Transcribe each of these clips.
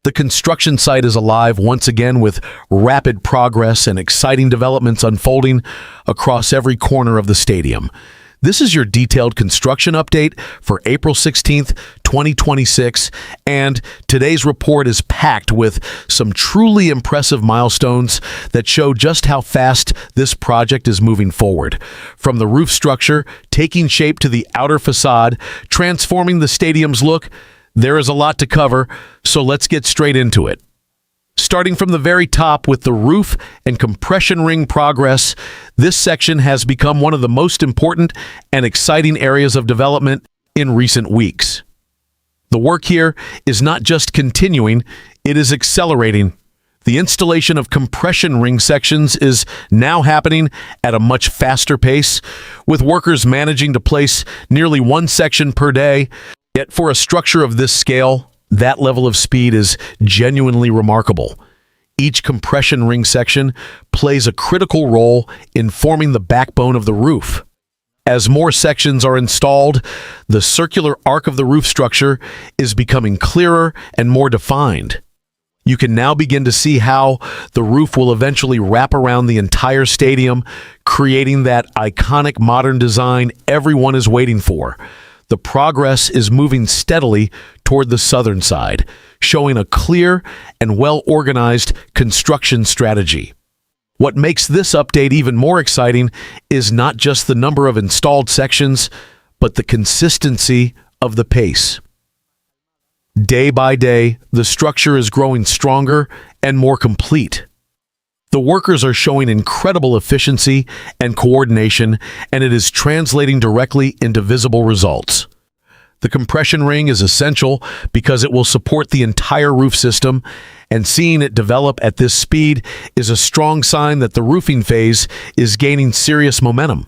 The construction site is alive once again with rapid progress and exciting developments unfolding across every corner of the stadium. This is your detailed construction update for April 16th, 2026, and today's report is packed with some truly impressive milestones that show just how fast this project is moving forward. From the roof structure taking shape to the outer facade, transforming the stadium's look, there is a lot to cover, so let's get straight into it. Starting from the very top with the roof and compression ring progress, this section has become one of the most important and exciting areas of development in recent weeks. The work here is not just continuing, it is accelerating. The installation of compression ring sections is now happening at a much faster pace, with workers managing to place nearly one section per day. Yet for a structure of this scale, that level of speed is genuinely remarkable. Each compression ring section plays a critical role in forming the backbone of the roof. As more sections are installed, the circular arc of the roof structure is becoming clearer and more defined. You can now begin to see how the roof will eventually wrap around the entire stadium, creating that iconic modern design everyone is waiting for. The progress is moving steadily toward the southern side, showing a clear and well-organized construction strategy. What makes this update even more exciting is not just the number of installed sections, but the consistency of the pace. Day by day, the structure is growing stronger and more complete. The workers are showing incredible efficiency and coordination, and it is translating directly into visible results. The compression ring is essential because it will support the entire roof system, and seeing it develop at this speed is a strong sign that the roofing phase is gaining serious momentum.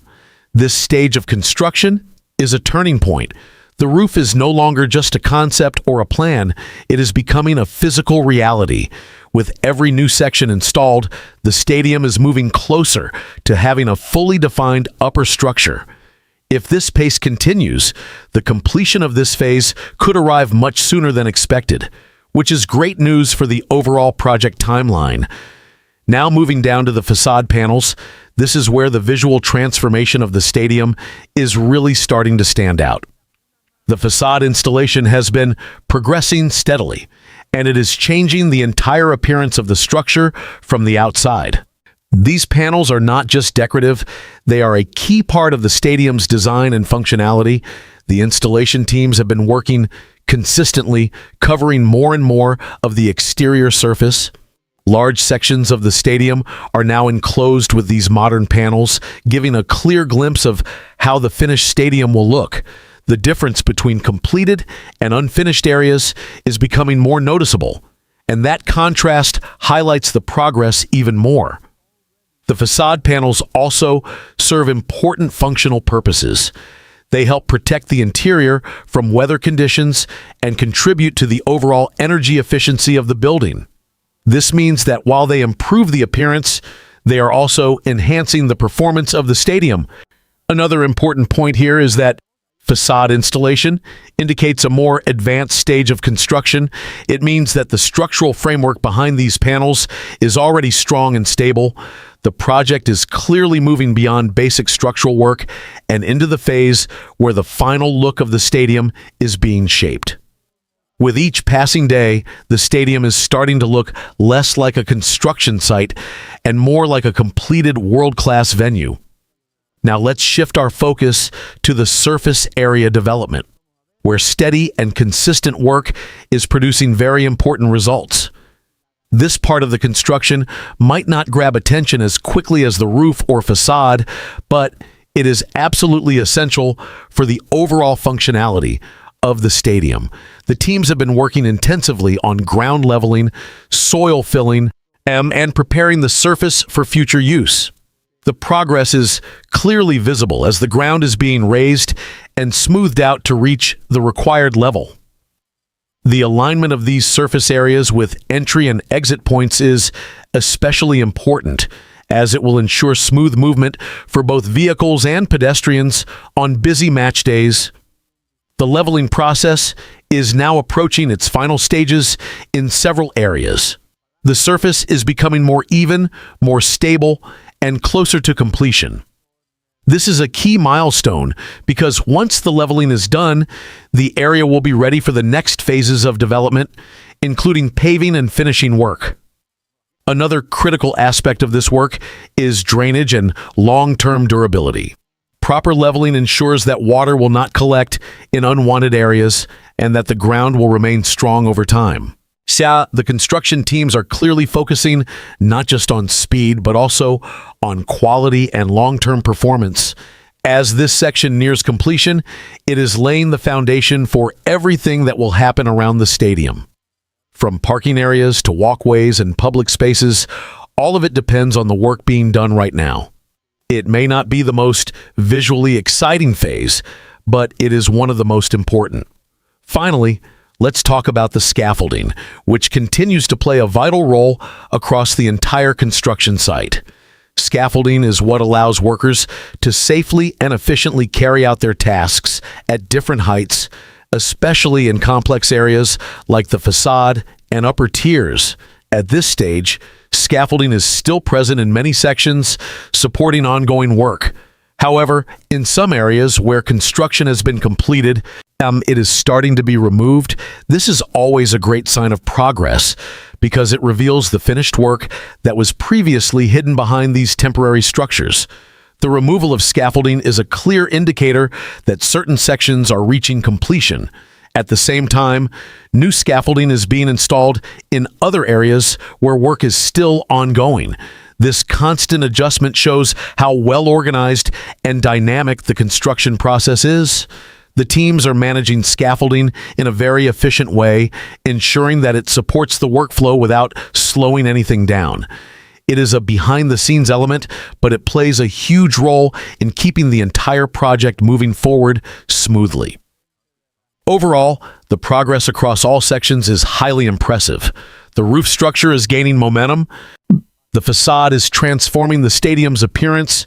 This stage of construction is a turning point. The roof is no longer just a concept or a plan, it is becoming a physical reality. With every new section installed, the stadium is moving closer to having a fully defined upper structure. If this pace continues, the completion of this phase could arrive much sooner than expected, which is great news for the overall project timeline. Now moving down to the facade panels, this is where the visual transformation of the stadium is really starting to stand out. The facade installation has been progressing steadily, and it is changing the entire appearance of the structure from the outside. These panels are not just decorative, they are a key part of the stadium's design and functionality. The installation teams have been working consistently, covering more and more of the exterior surface. Large sections of the stadium are now enclosed with these modern panels, giving a clear glimpse of how the finished stadium will look. The difference between completed and unfinished areas is becoming more noticeable, and that contrast highlights the progress even more. The facade panels also serve important functional purposes. They help protect the interior from weather conditions and contribute to the overall energy efficiency of the building. This means that while they improve the appearance, they are also enhancing the performance of the stadium. Another important point here is that facade installation indicates a more advanced stage of construction. It means that the structural framework behind these panels is already strong and stable. The project is clearly moving beyond basic structural work and into the phase where the final look of the stadium is being shaped. With each passing day, the stadium is starting to look less like a construction site and more like a completed world-class venue. Now let's shift our focus to the surface area development, where steady and consistent work is producing very important results. This part of the construction might not grab attention as quickly as the roof or facade, but it is absolutely essential for the overall functionality of the stadium. The teams have been working intensively on ground leveling, soil filling, and preparing the surface for future use. The progress is clearly visible as the ground is being raised and smoothed out to reach the required level. The alignment of these surface areas with entry and exit points is especially important, as it will ensure smooth movement for both vehicles and pedestrians on busy match days. The leveling process is now approaching its final stages in several areas. The surface is becoming more even, more stable, and closer to completion. This is a key milestone because once the leveling is done, the area will be ready for the next phases of development, including paving and finishing work. Another critical aspect of this work is drainage and long-term durability. Proper leveling ensures that water will not collect in unwanted areas and that the ground will remain strong over time. The construction teams are clearly focusing not just on speed, but also on quality and long-term performance. As this section nears completion, it is laying the foundation for everything that will happen around the stadium. From parking areas to walkways and public spaces, all of it depends on the work being done right now. It may not be the most visually exciting phase, but it is one of the most important. Finally, let's talk about the scaffolding, which continues to play a vital role across the entire construction site. Scaffolding is what allows workers to safely and efficiently carry out their tasks at different heights, especially in complex areas like the facade and upper tiers. At this stage, scaffolding is still present in many sections, supporting ongoing work. However, in some areas where construction has been completed, it is starting to be removed. This is always a great sign of progress because it reveals the finished work that was previously hidden behind these temporary structures. The removal of scaffolding is a clear indicator that certain sections are reaching completion. At the same time, new scaffolding is being installed in other areas where work is still ongoing. This constant adjustment shows how well organized and dynamic the construction process is. The teams are managing scaffolding in a very efficient way, ensuring that it supports the workflow without slowing anything down. It is a behind-the-scenes element, but it plays a huge role in keeping the entire project moving forward smoothly. Overall, the progress across all sections is highly impressive. The roof structure is gaining momentum. The facade is transforming the stadium's appearance.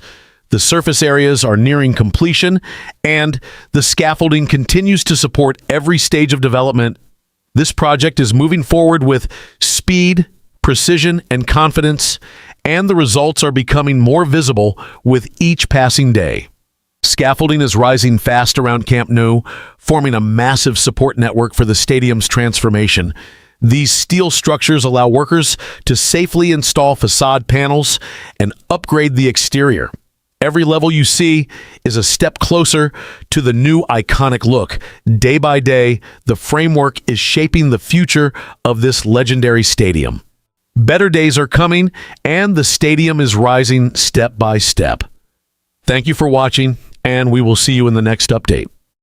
The surface areas are nearing completion, and the scaffolding continues to support every stage of development. This project is moving forward with speed, precision, and confidence, and the results are becoming more visible with each passing day. Scaffolding is rising fast around Camp Nou, forming a massive support network for the stadium's transformation. These steel structures allow workers to safely install facade panels and upgrade the exterior. Every level you see is a step closer to the new iconic look. Day by day, the framework is shaping the future of this legendary stadium. Better days are coming, and the stadium is rising step by step. Thank you for watching, and we will see you in the next update.